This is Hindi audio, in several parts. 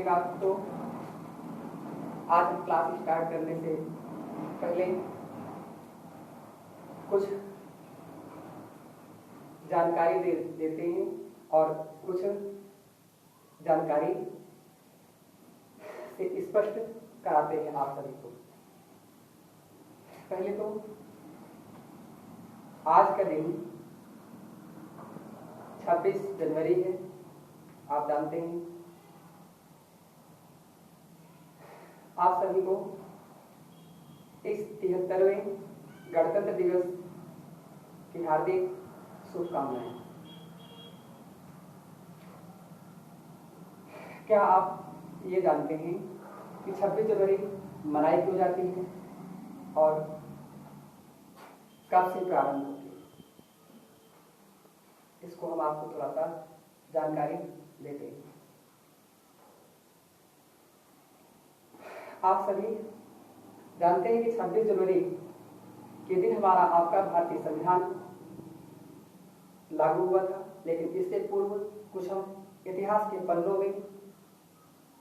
बात तो आज हम क्लास स्टार्ट करने से पहले कुछ जानकारी देते हैं और कुछ जानकारी से स्पष्ट कराते हैं आप सभी को। पहले तो आज का दिन 26 जनवरी है, आप जानते हैं। आप सभी को इस 73वें गणतंत्र दिवस की हार्दिक शुभकामनाएं। क्या आप ये जानते हैं कि 26 जनवरी मनाई क्यों जाती है और कब से प्रारंभ होती है? इसको हम आपको थोड़ा सा जानकारी देते हैं। आप सभी जानते हैं कि 26 जनवरी के दिन हमारा आपका भारतीय संविधान लागू हुआ था, लेकिन इससे पूर्व कुछ हम इतिहास के पन्नों में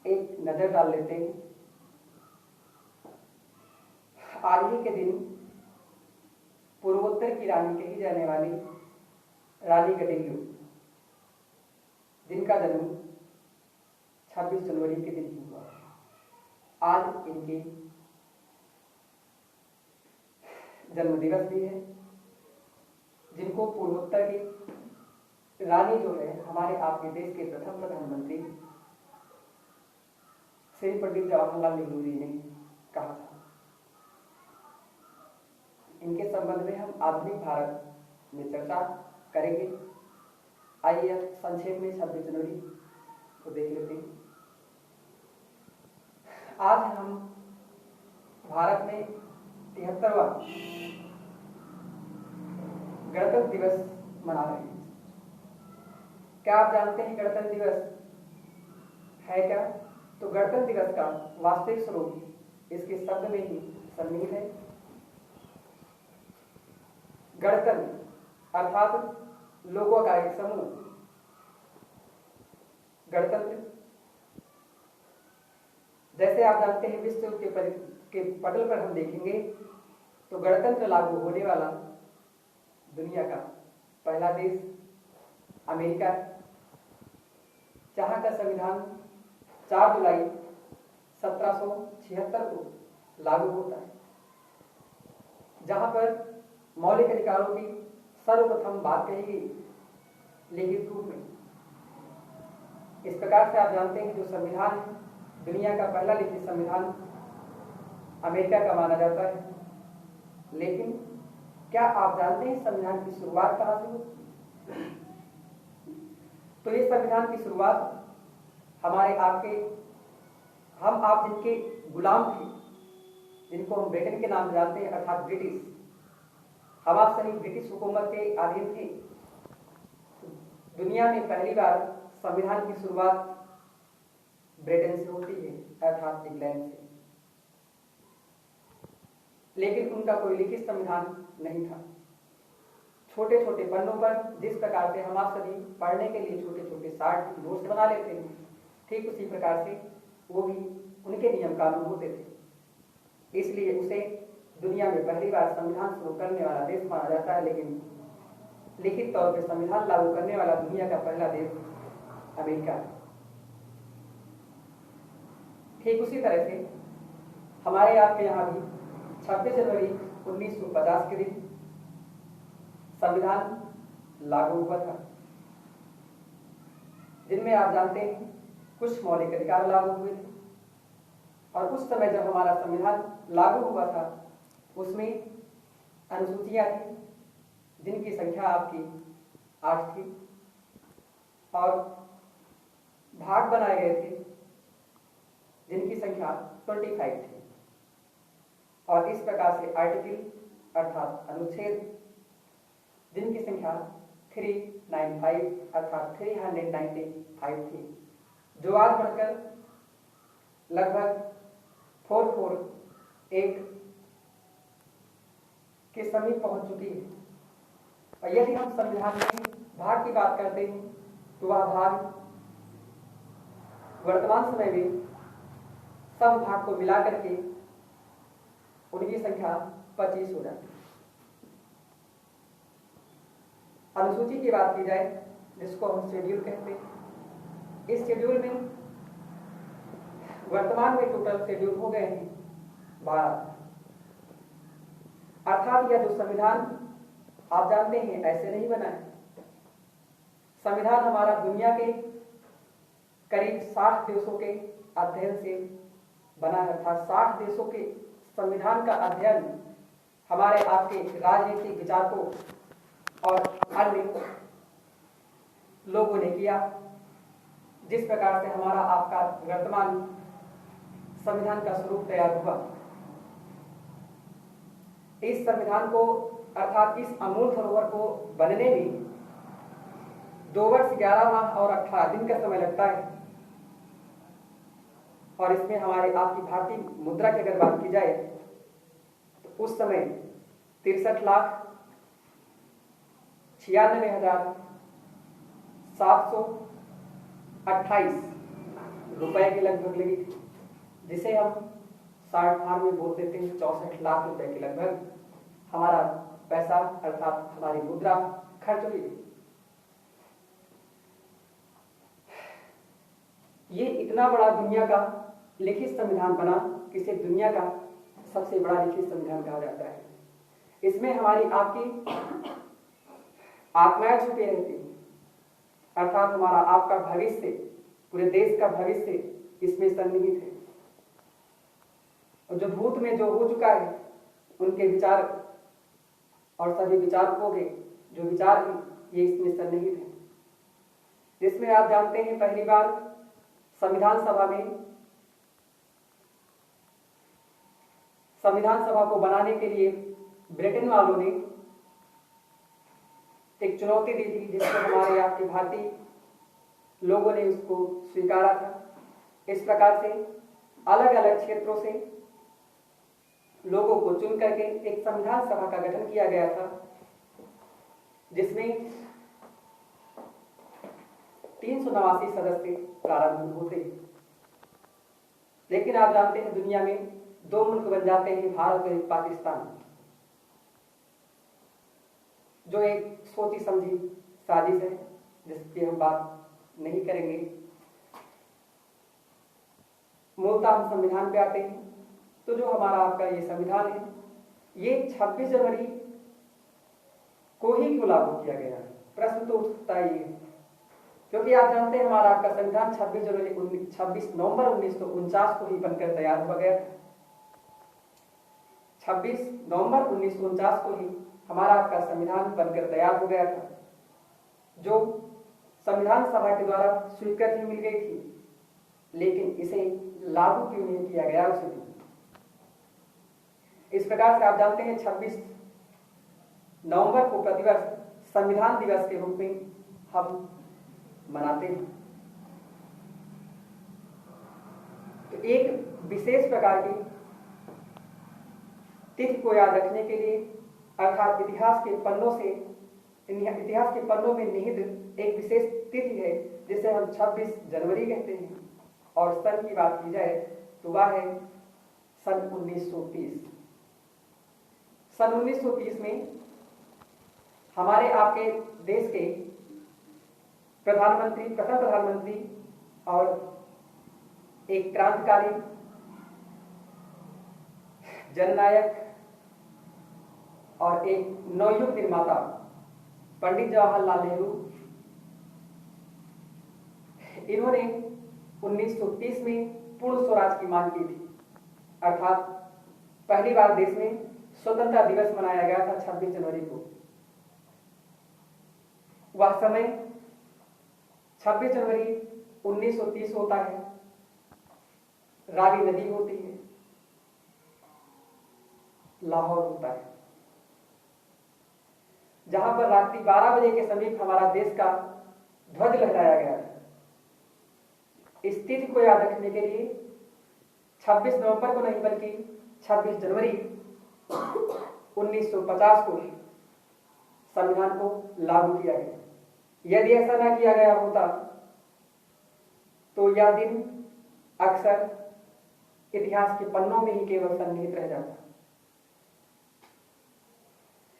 एक नजर डाल लेते हैं। आज ही के दिन पूर्वोत्तर की रानी कही जाने वाली रानी गडेलियो, जिनका जन्म 26 जनवरी के दिन हुआ, आज इनके जन्म दिवस भी है। जिनको पूर्वोत्तर की रानी जो है हमारे आपके देश के प्रथम प्रधानमंत्री श्री पंडित जवाहरलाल नेहरू जी ने कहा था। इनके संबंध में हम आधुनिक भारत में चर्चा करेंगे। आइए संक्षेप में 26 जनवरी को देख लेते हैं। आज हम भारत में 73वां गणतंत्र दिवस मना रहे हैं। क्या आप जानते हैं गणतंत्र दिवस है क्या? तो गणतंत्र दिवस का वास्तविक स्वरूप इसके शब्द में ही सम्मिलित है। गणतंत्र अर्थात लोगों का एक समूह। गणतंत्र जैसे आप जानते हैं विश्व के पटल पर हम देखेंगे तो गणतंत्र लागू होने वाला दुनिया का पहला देश अमेरिका, जहां का संविधान 4 जुलाई 1776 को लागू होता है, जहां पर मौलिक अधिकारों की सर्वप्रथम बात कही गई लिखित रूप में। इस प्रकार से आप जानते हैं जो संविधान है, दुनिया का पहला लिखित संविधान अमेरिका का माना जाता है। लेकिन क्या आप जानते हैं संविधान की शुरुआत कहां से हुई? तो ये संविधान की शुरुआत हमारे आपके हम आप जिनके गुलाम थे, जिनको हम ब्रिटेन के नाम से जानते हैं अर्थात ब्रिटिश, हम आप सभी ब्रिटिश हुकूमत के अधीन थे। दुनिया में पहली बार संविधान की शुरुआत ब्रिटेन से होती है अर्थात इंग्लैंड से। लेकिन उनका कोई लिखित संविधान नहीं था। छोटे छोटे पन्नों पर जिस प्रकार से हम आप सभी पढ़ने के लिए छोटे छोटे शार्ट नोट्स बना लेते हैं, ठीक उसी प्रकार से वो भी उनके नियम कानून होते थे। इसलिए उसे दुनिया में पहली बार संविधान शुरू करने वाला देश माना जाता है। लेकिन लिखित तौर पर संविधान लागू करने वाला दुनिया का पहला देश अमेरिका है। ठीक उसी तरह से हमारे आपके यहाँ भी 26 जनवरी 1950 के दिन संविधान लागू हुआ था, जिनमें आप जानते हैं कुछ मौलिक अधिकार लागू हुए थे। और उस समय जब हमारा संविधान लागू हुआ था उसमें अनुसूचियां थी, जिनकी संख्या आपकी 8 थी, और भाग बनाए गए थे जिनकी संख्या 25 थी। और इस प्रकार से आर्टिकल अर्थात अनुच्छेद जिनकी संख्या 395 अर्थात 395 थी, जो आज बढ़कर लगभग 448 के समीप पहुंच चुकी है। और यदि हम संविधान में भाग की बात करते हैं तो वह भाग वर्तमान समय में सब भाग को मिला करके उनकी संख्या 25 हो जाती है। अनुसूची की बात की जाए, जिसको हम शेड्यूल कहते हैं, इस शेड्यूल में वर्तमान में टोटल शेड्यूल हो गए हैं 12। अर्थात यह जो संविधान आप जानते हैं ऐसे नहीं बना है। संविधान हमारा दुनिया के करीब 60 देशों के अध्ययन से बना है, अर्थात 60 देशों के संविधान का अध्ययन हमारे आपके राजनीतिक विचारकों और अन्य लोगों ने किया। जिस प्रकार से हमारा आपका वर्तमान संविधान का स्वरूप तैयार हुआ, इस संविधान को अर्थात इस अमूल धरोहर को बनने में 2 वर्ष 11 माह और 18 दिन का समय लगता है। और इसमें हमारे आपकी भारतीय मुद्रा की अगर बात की जाए तो उस समय 63,96,728 रुपए के लगभग लगी थी, जिसे हम 60 में बोल देते हैं 64 लाख रुपए के लगभग हमारा पैसा अर्थात हमारी मुद्रा खर्च हुई। ये इतना बड़ा दुनिया का लिखित संविधान बना, इसे दुनिया का सबसे बड़ा लिखित संविधान कहा जाता है। इसमें हमारी आपकी आत्माएं छुपी रहती हैं, अर्थात हमारा आपका भविष्य, पूरे देश का भविष्य इसमें सन्निहित है। और जो भूत में जो हो चुका है उनके विचार और सभी विचारकों के जो विचार हैं ये इसमें सन्निहित है। जिसमें आप जानते हैं पहली बार संविधान सभा को बनाने के लिए ब्रिटेन वालों ने एक चुनौती दी थी, जिसको हमारे आपके भारतीय लोगों ने उसको स्वीकारा था। इस प्रकार से अलग अलग क्षेत्रों से लोगों को चुन करके एक संविधान सभा का गठन किया गया था, जिसमें 389 सदस्य प्रारंभ होते हैं। लेकिन आप जानते हैं दुनिया में 2 मुल्क बन जाते हैं, भारत और एक पाकिस्तान, जो एक सोची समझी साजिश है जिसकी हम बात नहीं करेंगे। मूलतः हम संविधान पे आते हैं। तो जो हमारा आपका ये संविधान है, ये 26 जनवरी को ही क्यों लागू किया गया? प्रश्न तो उठता ही है, क्योंकि आप जानते हैं हमारा आपका संविधान 26 नवंबर 1949 को ही बनकर तैयार हुआ गया था। 26 नवंबर 1949 को ही हमारा आपका संविधान बनकर तैयार हो गया था, जो संविधान सभा के द्वारा स्वीकृति मिल गई थी, लेकिन इसे लागू क्यों नहीं किया गया उस दिन? इस प्रकार से आप जानते हैं 26 नवंबर को प्रतिवर्ष संविधान दिवस के रूप में हम मनाते हैं। तो एक विशेष प्रकार की तिथि को याद रखने के लिए, अर्थात इतिहास के पन्नों में निहित एक विशेष तिथि है जिसे हम 26 जनवरी कहते हैं। और सन की बात की जाए तो वह है सन 1930। सन 1930 में हमारे आपके देश के प्रथम प्रधानमंत्री और एक क्रांतिकारी जननायक और एक नवयुग निर्माता पंडित जवाहरलाल नेहरू, इन्होंने 1930 में पूर्ण स्वराज की मांग की थी। अर्थात पहली बार देश में स्वतंत्रता दिवस मनाया गया था 26 जनवरी को। वह समय 26 जनवरी 1930 होता है, रावी नदी होती है, लाहौर होता है, जहां पर रात्रि 12 बजे के समीप हमारा देश का ध्वज लहराया गया था। इस तिथि को याद रखने के लिए 26 नवंबर को नहीं बल्कि 26 जनवरी 1950 को संविधान को लागू किया गया। यदि ऐसा ना किया गया होता तो यह दिन अक्सर इतिहास के पन्नों में ही केवल सन्निहित रह जाता।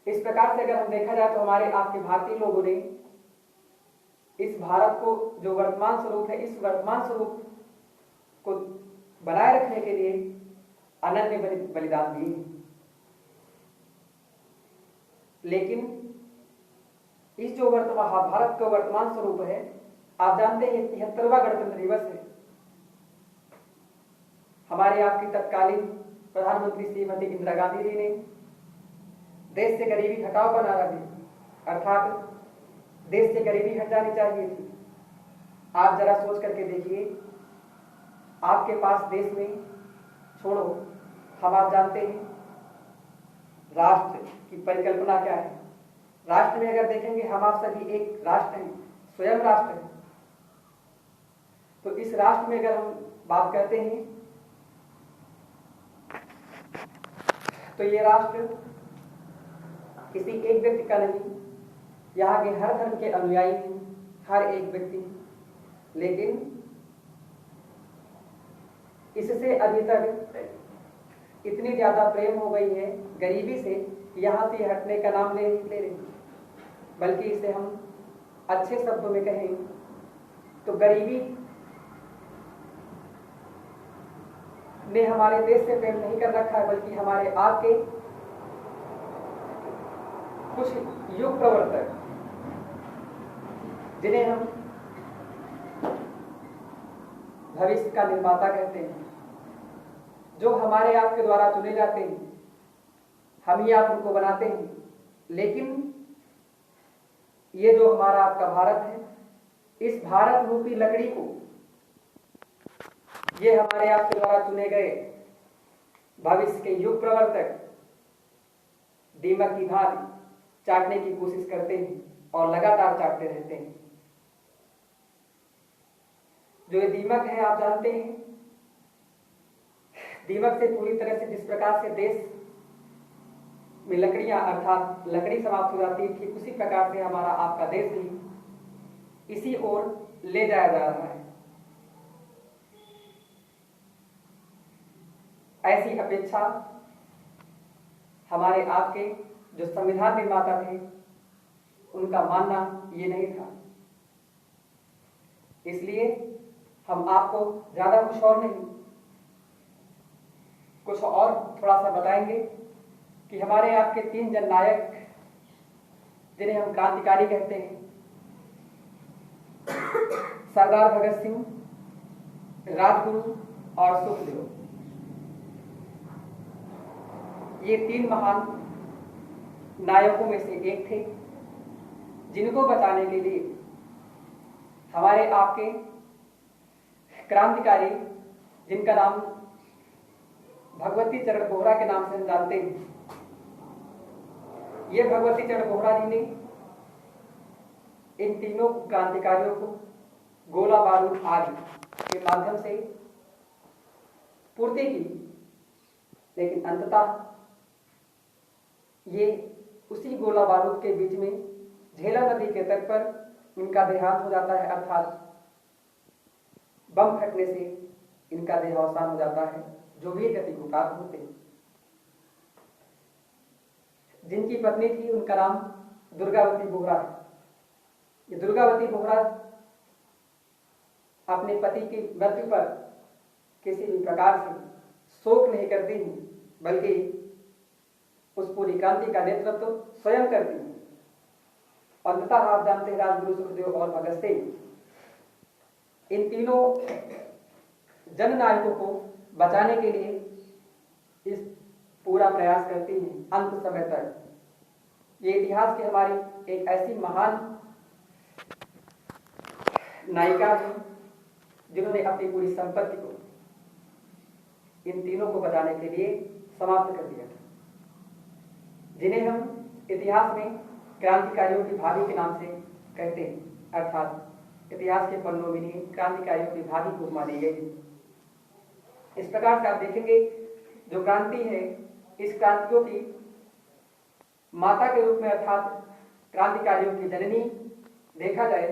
इस प्रकार से अगर हम देखा जाए तो हमारे आपके भारतीय लोगों ने इस भारत को जो वर्तमान स्वरूप है, इस वर्तमान स्वरूप को बनाए रखने के लिए अनन्य बलिदान दिए। लेकिन इस जो वर्तमान भारत का वर्तमान स्वरूप है, आप जानते हैं 73वां गणतंत्र दिवस है। हमारे आपकी तत्कालीन प्रधानमंत्री श्रीमती इंदिरा गांधी जी ने देश से गरीबी हटाओ का नारा दिया, अर्थात देश से गरीबी हट जानी चाहिए थी। आप जरा सोच करके देखिए, आपके पास देश में छोड़ो, हम आप जानते हैं राष्ट्र की परिकल्पना क्या है। राष्ट्र में अगर देखेंगे, हम आप सभी एक राष्ट्र हैं, स्वयं राष्ट्र है। तो इस राष्ट्र में अगर हम बात करते हैं तो ये राष्ट्र किसी एक व्यक्ति का नहीं, यहाँ के हर धर्म के अनुयायी हैं, हर एक व्यक्ति। लेकिन इससे अभी तक इतनी ज्यादा प्रेम हो गई है गरीबी से, यहाँ से हटने का नाम ले रही, बल्कि इसे हम अच्छे शब्दों में कहें तो गरीबी ने हमारे देश से प्रेम नहीं कर रखा है, बल्कि हमारे आपके कुछ युग प्रवर्तक, जिन्हें हम भविष्य का निर्माता कहते हैं, जो हमारे आपके द्वारा चुने जाते हैं, हम ही आप उनको बनाते हैं। लेकिन ये जो हमारा आपका भारत है, इस भारत रूपी लकड़ी को ये हमारे आपके द्वारा चुने गए भविष्य के युग प्रवर्तक दीमक की भांति चाटने की कोशिश करते हैं और लगातार चाटते रहते हैं। जो ये दीमक है, आप जानते हैं, दीमक से पूरी तरह से जिस प्रकार से देश में लकड़ियां अर्थात लकड़ी समाप्त हो जाती थी, उसी प्रकार से हमारा आपका देश भी इसी ओर ले जाया जा रहा है। ऐसी अपेक्षा हमारे आपके जो संविधान निर्माता थे उनका मानना ये नहीं था। इसलिए हम आपको ज्यादा कुछ और नहीं, कुछ और थोड़ा सा बताएंगे कि हमारे आपके 3 जननायक, जिन्हें हम क्रांतिकारी कहते हैं, सरदार भगत सिंह, राजगुरु और सुखदेव, ये 3 महान नायकों में से एक थे, जिनको बचाने के लिए हमारे आपके क्रांतिकारी, जिनका नाम भगवती चरण बोहरा के नाम से हम जानते हैं, ये भगवती चरण बोहरा जी ने इन तीनों क्रांतिकारियों को गोला बारूद आदि के माध्यम से पूर्ति की। लेकिन अंततः ये उसी गोला बारूद के बीच में झेला नदी के तट पर इनका देहांत हो जाता है, अर्थात बम फटने से इनका देहावसान हो जाता है, जो वीर गति को प्राप्त होते हैं। जिनकी पत्नी थी उनका नाम दुर्गावती बोहरा है। ये दुर्गावती बोहरा अपने पति की मृत्यु पर किसी भी प्रकार से शोक नहीं करती हैं, बल्कि उस पूरी क्रांति का नेतृत्व स्वयं करती हैं। अंततः आप जानते हैं राजगुरु सुखदेव और भगत सिंह, इन तीनों जननायकों को बचाने के लिए इस पूरा प्रयास करती हैं अंत समय तक। ये इतिहास की हमारी एक ऐसी महान नायिका है जिन्होंने अपनी पूरी संपत्ति को इन तीनों को बचाने के लिए समाप्त कर दिया था, जिन्हें हम इतिहास में क्रांतिकारियों की भाभी के नाम से कहते हैं, अर्थात इतिहास के पन्नों में क्रांतिकारियों की भाभी को मानी गई। इस प्रकार से आप देखेंगे जो क्रांति है, इस क्रांतियों की माता के रूप में अर्थात क्रांतिकारियों की जननी देखा जाए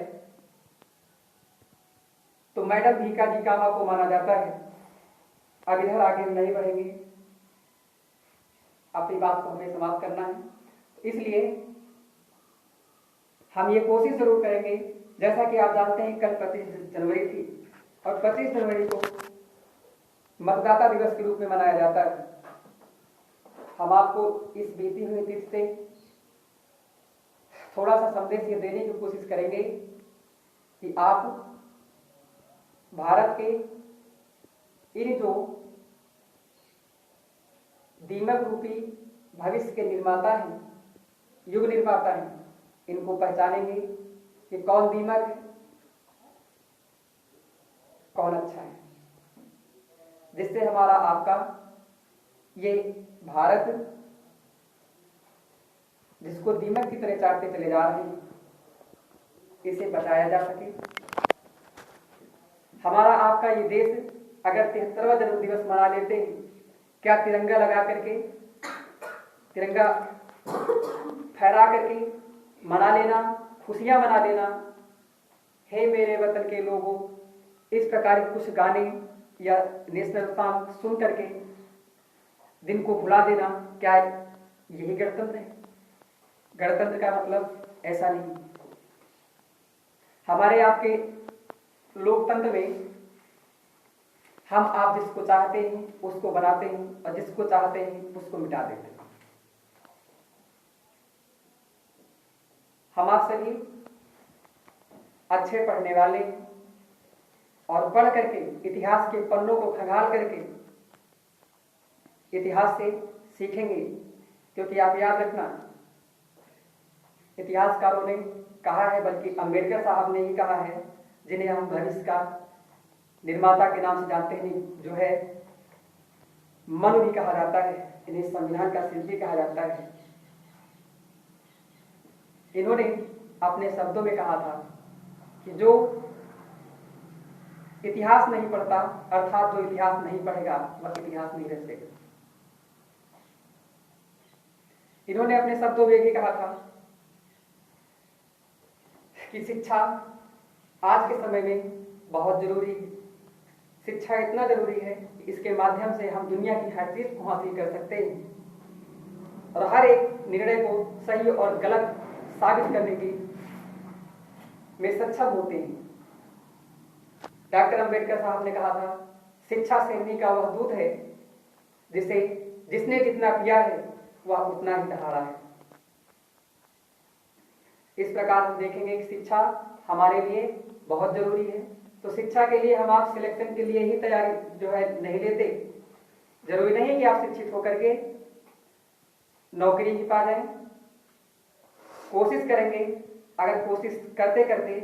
तो मैडम भीका जी कामा को माना जाता है। अब इधर आगे नहीं बढ़ेंगे, अपनी बात को हमें समाप्त करना है। इसलिए हम ये कोशिश जरूर करेंगे, जैसा कि आप जानते हैं कल 25 जनवरी थी और 25 जनवरी को मतदाता दिवस के रूप में मनाया जाता है। हम आपको इस बीती हुई तिथि से थोड़ा सा संदेश ये देने की कोशिश करेंगे कि आप भारत के इन जो दीमक रूपी भविष्य के निर्माता हैं, युग निर्माता हैं, इनको पहचानेंगे कि कौन दीमक है, कौन अच्छा है, जिससे हमारा आपका ये भारत जिसको दीमक की तरह चाटते चले जा रहे हैं, इसे बचाया जा सके। हमारा आपका ये देश अगर 73वां जन्म दिवस मना लेते हैं, क्या तिरंगा लगा करके, तिरंगा फहरा करके मना लेना, खुशियां मना लेना, हे मेरे वतन के लोगों, इस प्रकार के कुछ गाने या नेशनल सॉन्ग सुन करके दिन को भुला देना, क्या यही गणतंत्र है? गणतंत्र का मतलब ऐसा नहीं। हमारे आपके लोकतंत्र में हम आप जिसको चाहते हैं उसको बनाते हैं और जिसको चाहते हैं उसको मिटा देते हैं। हम आप सभी अच्छे पढ़ने वाले हैं और पढ़ करके इतिहास के पन्नों को खंगाल करके इतिहास से सीखेंगे, क्योंकि आप याद रखना, इतिहासकारों ने कहा है, बल्कि अंबेडकर साहब ने ही कहा है, जिन्हें हम भविष्य का निर्माता के नाम से जानते हैं, जो है मनु भी कहा जाता है, इन्हें संविधान का शिल्पी कहा जाता है। इन्होंने अपने शब्दों में कहा था कि जो इतिहास नहीं पढ़ता, अर्थात जो इतिहास नहीं पढ़ेगा, वह इतिहास नहीं रचेगा। इन्होंने अपने शब्दों में भी कहा था कि शिक्षा आज के समय में बहुत जरूरी है। शिक्षा इतना जरूरी है कि इसके माध्यम से हम दुनिया की हर चीज को हासिल कर सकते हैं और हर एक निर्णय को सही और गलत साबित करने की में सक्षम होते हैं। डॉक्टर अंबेडकर साहब ने कहा था, शिक्षा शेरनी का वह दूध है जिसने जितना पिया है वह उतना ही दहाड़ा है। इस प्रकार हम देखेंगे कि शिक्षा हमारे लिए बहुत जरूरी है। तो शिक्षा के लिए हम आप सिलेक्शन के लिए ही तैयारी जो है नहीं लेते। जरूरी नहीं कि आप शिक्षित होकर के नौकरी ही पा जाएं। कोशिश करेंगे, अगर कोशिश करते करते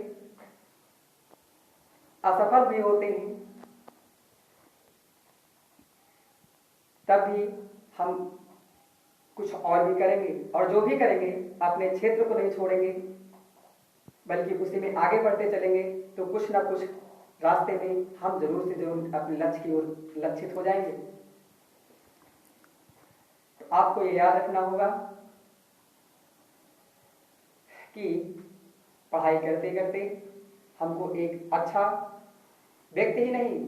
असफल भी होते हैं, तब भी हम कुछ और भी करेंगे, और जो भी करेंगे अपने क्षेत्र को नहीं छोड़ेंगे, बल्कि उसी में आगे बढ़ते चलेंगे, तो कुछ ना कुछ रास्ते में हम जरूर से जरूर अपने लक्ष्य की ओर लक्षित हो जाएंगे। तो आपको ये याद रखना होगा कि पढ़ाई करते करते हमको एक अच्छा व्यक्ति ही नहीं,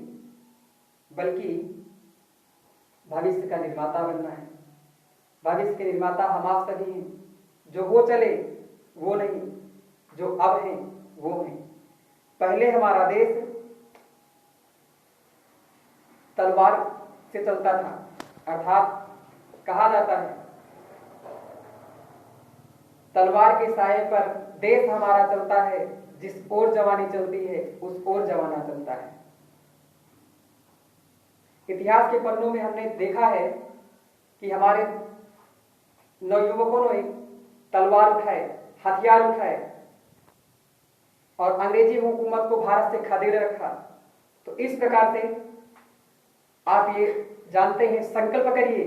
बल्कि भविष्य का निर्माता बनना है। भविष्य के निर्माता हम आप सभी हैं। जो हो चले वो नहीं, जो अब हैं वो हैं। पहले हमारा देश तलवार से चलता था, अर्थात कहा जाता है तलवार के साये पर देश हमारा चलता है, जिस ओर जवानी चलती है उस ओर जमाना चलता है। इतिहास के पन्नों में हमने देखा है कि हमारे नवयुवकों ने तलवार उठाए, हथियार उठाए और अंग्रेजी हुकूमत को भारत से खदेड़ रखा। तो इस प्रकार से आप ये जानते हैं, संकल्प करिए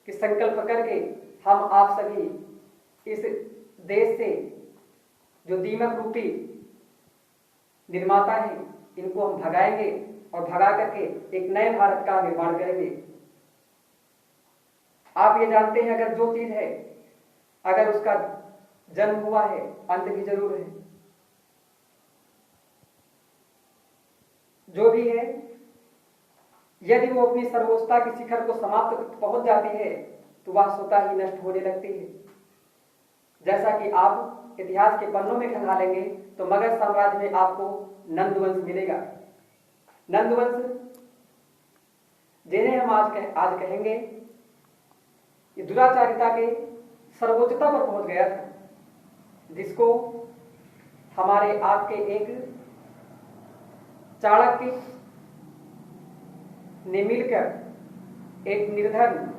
कि संकल्प करके हम आप सभी इस देश से जो दीमक रूपी निर्माता हैं, इनको हम भगाएंगे और भगा करके एक नए भारत का निर्माण करेंगे। आप ये जानते हैं, अगर जो चीज है, अगर उसका जन्म हुआ है, अंत भी जरूर है। जो भी है, यदि वो अपनी सर्वोच्चता के शिखर को समाप्त पहुंच जाती है तो वह स्वतः ही नष्ट होने लगती है। जैसा कि आप इतिहास के पन्नों में खंगालेंगे तो मगध साम्राज्य में आपको नंदवंश मिलेगा। नंदवंश जिन्हें हम आज कहेंगे, ये दुराचारिता के सर्वोच्चता पर पहुंच गया था, जिसको हमारे आपके एक चाणक्य ने मिलकर एक निर्धन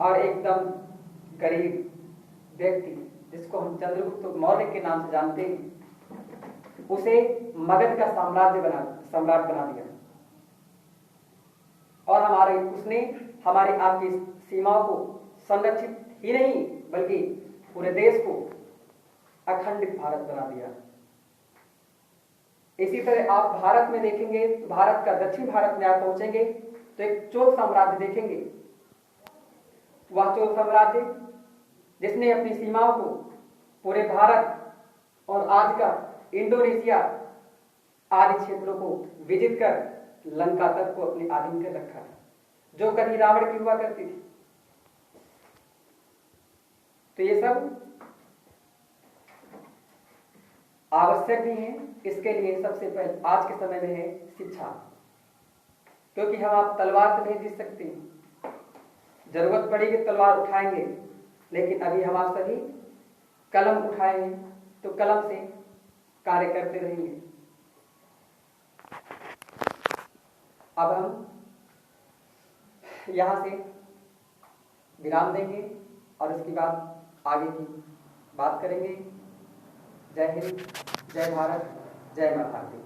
और एकदम गरीब व्यक्ति, जिसको हम चंद्रगुप्त मौर्य के नाम से जानते हैं, उसे मगध का सम्राट बना दिया। और उसने हमारे आपकी सीमाओं को संरक्षित ही नहीं बल्कि पूरे देश को अखंडित भारत बना दिया। इसी तरह आप भारत में देखेंगे तो भारत का दक्षिण भारत में आप पहुंचेंगे तो एक चोल साम्राज्य देखेंगे। वह चोल साम्राज्य जिसने अपनी सीमाओं को पूरे भारत और आज का इंडोनेशिया आदि क्षेत्रों को विजित कर लंका तक को अपने अधीन कर रखा था, जो कभी रावण की हुआ करती थी। तो ये सब आवश्यक भी है। इसके लिए सबसे पहले आज के समय में है शिक्षा, क्योंकि हम आप तलवार से नहीं जीत सकते। जरूरत पड़ेगी तलवार उठाएंगे, लेकिन अभी हम आप सभी कलम उठाए हैं तो कलम से कार्य करते रहेंगे। अब हम यहां से विराम देंगे और उसके बाद आगे की बात करेंगे। जय हिंद, जय भारत, जय मां भारती।